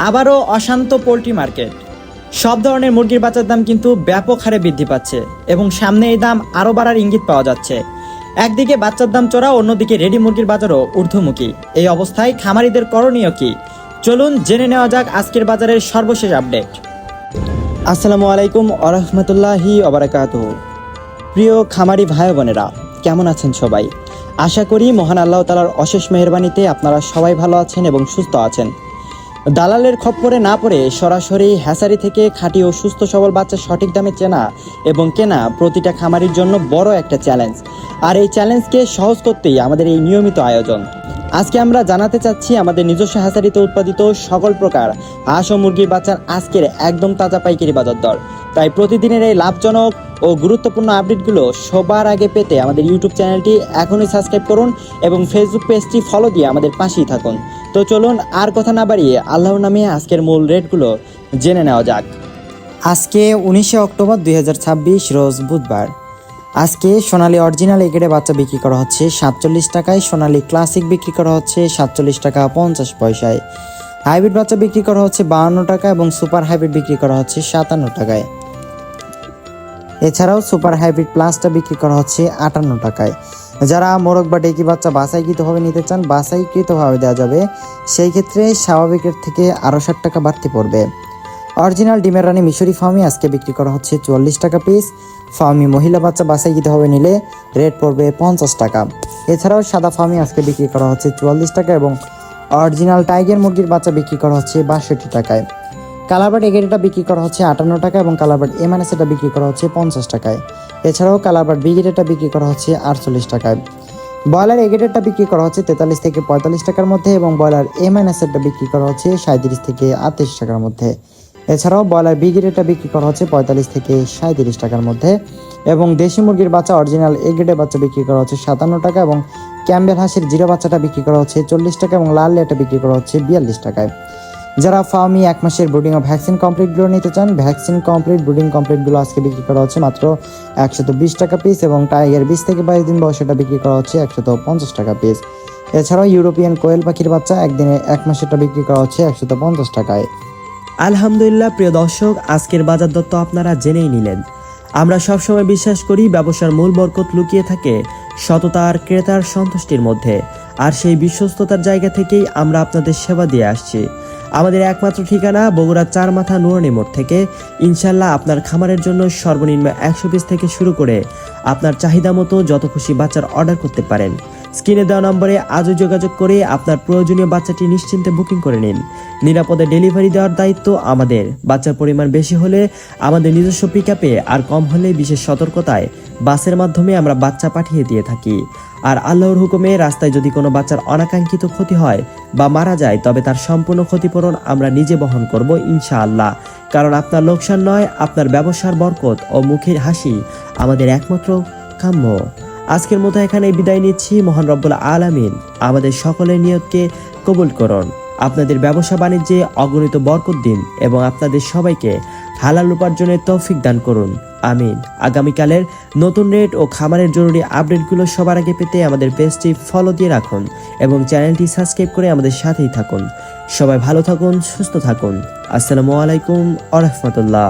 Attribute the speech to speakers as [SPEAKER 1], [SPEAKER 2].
[SPEAKER 1] আবারও অশান্ত poultry market. সব ধরনের মুরগির বাচ্চার দাম কিন্তু ব্যাপক হারে বৃদ্ধি পাচ্ছে এবং সামনে এই দাম আরও বাড়ার ইঙ্গিত পাওয়া যাচ্ছে। একদিকে বাচ্চার দাম চড়া, অন্যদিকে রেডি মুরগির বাজারও ঊর্ধ্বমুখী। এই অবস্থায় খামারিদের করণীয় কি? চলুন জেনে নেওয়া যাক আজকের বাজারের সর্বশেষ আপডেট। আসসালামু আলাইকুম ওরহমতুল্লাহি ওবারাকাতুহু। প্রিয় খামারি ভাই বোনেরা, কেমন আছেন সবাই? আশা করি মহান আল্লাহ তাআলার অশেষ মেহেরবানিতে আপনারা সবাই ভালো আছেন এবং সুস্থ আছেন। দালালের খপ্পরে না পড়ে সরাসরি হ্যাচারি থেকে খাঁটি ও সুস্থ সবল বাচ্চা সঠিক দামে চেনা এবং কেনা প্রতিটা খামারির জন্য বড় একটা চ্যালেঞ্জ। আর এই চ্যালেঞ্জকে সহজ করতেই আমাদের এই নিয়মিত আয়োজন। আজকে আমরা জানাতে চাচ্ছি আমাদের নিজস্ব হ্যাচারিতে উৎপাদিত সকল প্রকার হাঁস ও মুরগির বাচ্চার আজকের একদম তাজা পাইকারি বাজার দর। তাই প্রতিদিনের এই লাভজনক ও গুরুত্বপূর্ণ আপডেটগুলো সবার আগে পেতে আমাদের ইউটিউব চ্যানেলটি এখনই সাবস্ক্রাইব করুন এবং ফেসবুক পেজটি ফলো দিয়ে আমাদের পাশেই থাকুন। তো চলুন আর কথা না বাড়িয়ে আল্লাহর নামে আজকের মূল রেটগুলো জেনে নেওয়া যাক। আজকে 19শে অক্টোবর 2026 রোজ বুধবার। আজকে সোনালী অরিজিনাল এগ্রেডে বাচ্চা বিক্রি করা হচ্ছে 47 টাকায়, সোনালী ক্লাসিক বিক্রি করা হচ্ছে 47 টাকা 50 পয়সায়, হাইব্রিড বাচ্চা বিক্রি করা হচ্ছে 52 টাকা এবং সুপার হাইব্রিড বিক্রি করা হচ্ছে 57 টাকায়। এছাড়াও সুপার হাইব্রিড প্লাসটা বিক্রি করা হচ্ছে 58 টাকায়। যারা মোরগ বা ডেকি বাচ্চা বাছাইকৃতভাবে নিতে চান, বাছাইকৃতভাবে দেওয়া যাবে, সেই ক্ষেত্রে স্বাভাবিকের থেকে আরও 60 টাকা বাড়তি পড়বে। অরিজিনাল ডিমের রানী মিশরি ফার্মি আজকে বিক্রি করা হচ্ছে 44 টাকা পিস। ফার্মি মহিলা বাচ্চা বাছাইকৃতভাবে নিলে রেট পড়বে 50 টাকা। এছাড়াও সাদা ফার্মি আজকে বিক্রি করা হচ্ছে 44 টাকা এবং অরিজিনাল টাইগার মুরগির বাচ্চা বিক্রি করা হচ্ছে 62 টাকায়। কালারবার্ড এগেরেটা বিক্রি করা হচ্ছে 58 টাকা এবং কালারবার্ড এমএনএসটা বিক্রি করা হচ্ছে 50 টাকায়। এছাড়াও কালারবার্ড বিগেটেটা বিক্রি করা হচ্ছে 48 টাকায়। ব্রয়লার এগেটেরটা বিক্রি করা হচ্ছে 43 থেকে 45 টাকার মধ্যে এবং ব্রয়লার এমএনএসটা বিক্রি করা হচ্ছে 37 থেকে 38 টাকার মধ্যে। এছাড়াও ব্রয়লার বিগেটেরটা বিক্রি করা হচ্ছে 45 থেকে 37 টাকার মধ্যে এবং দেশি মুরগির বাচ্চা অরিজিনাল এগেটের বাচ্চা বিক্রি করা হচ্ছে 57 টাকা এবং ক্যাম্বেল হাঁসের জিরো বাচ্চাটা বিক্রি করা হচ্ছে 40 টাকা এবং লাল লেয়ারটা বিক্রি করা হচ্ছে 42 টাকায়। যারা ফার্মি 1 মাসের ব্রুডিং ও ভ্যাকসিন কমপ্লিটগুলো নিতে চান, ভ্যাকসিন কমপ্লিট ব্রুডিং কমপ্লিটগুলো আজকে বিক্রি করা হচ্ছে মাত্র 120 টাকা পিস এবং টাইগার 20 থেকে 22 দিন বয়সেটা বিক্রি করা হচ্ছে 150 টাকা পিস। এছাড়াও ইউরোপিয়ান কোয়েল পাখির বাচ্চা একদিনে 1 মাসেরটা বিক্রি করা হচ্ছে 150 টাকায়। আলহামদুলিল্লাহ প্রিয় দর্শক, আজকের বাজার দর তো আপনারা জেনেই নিলেন। আমরা সবসময় বিশ্বাস করি ব্যবসার মূল বরকত লুকিয়ে থাকে সততার ক্রেতার সন্তুষ্টির মধ্যে, আর সেই বিশ্বস্ততার জায়গা থেকেই আমরা আপনাদের সেবা দিয়ে আসছি। আমাদের একমাত্র ঠিকানা বগুড়া 4 মাথা নুরানি মোড় থেকে। ইনশাল্লাহ আপনার খামারের জন্য সর্বনিম্ন 100 পিস থেকে শুরু করে আপনার চাহিদা মতো যত খুশি বাচ্চার অর্ডার করতে পারেন। স্ক্রিনে দেওয়া নম্বরে আজও যোগাযোগ করে আপনার প্রয়োজনীয় বাচ্চাটি নিশ্চিন্তে বুকিং করে নিন। নিরাপদে ডেলিভারি দেওয়ার দায়িত্ব আমাদের। বাচ্চার পরিমাণ বেশি হলে আমাদের নিজস্ব পিকআপে, আর কম হলে বিশেষ সতর্কতায় বাসের মাধ্যমে আমরা বাচ্চা পাঠিয়ে দিয়ে থাকি। আর আল্লাহর হুকুমে রাস্তায় যদি কোনো বাচ্চার অনাকাঙ্ক্ষিত ক্ষতি হয় বা মারা যায়, তবে তার সম্পূর্ণ ক্ষতিপূরণ আমরা নিজে বহন করব ইনশাআল্লাহ। কারণ আপনার লোকসান নয়, আপনার ব্যবসার বরকত ও মুখের হাসি আমাদের একমাত্র কাম্য। আজকের মতো এখানে বিদায় নিচ্ছি। মহান রব্বুল আলামিন আমাদের সকলের নিয়তকে কবুল করুন, আপনাদের ব্যবসা বাণিজ্যে অগণিত বরকত দিন এবং আপনাদের সবাইকে হালাল উপার্জনের তৌফিক দান করুন, আমিন। আগামীকালের নতুন রেট ও খামারের জরুরি আপডেটগুলো সবার আগে পেতে আমাদের পেজটি ফলো দিয়ে রাখুন এবং চ্যানেলটি সাবস্ক্রাইব করে আমাদের সাথেই থাকুন। সবাই ভালো থাকুন, সুস্থ থাকুন। আসসালামু আলাইকুম ওয়া রাহমাতুল্লাহ।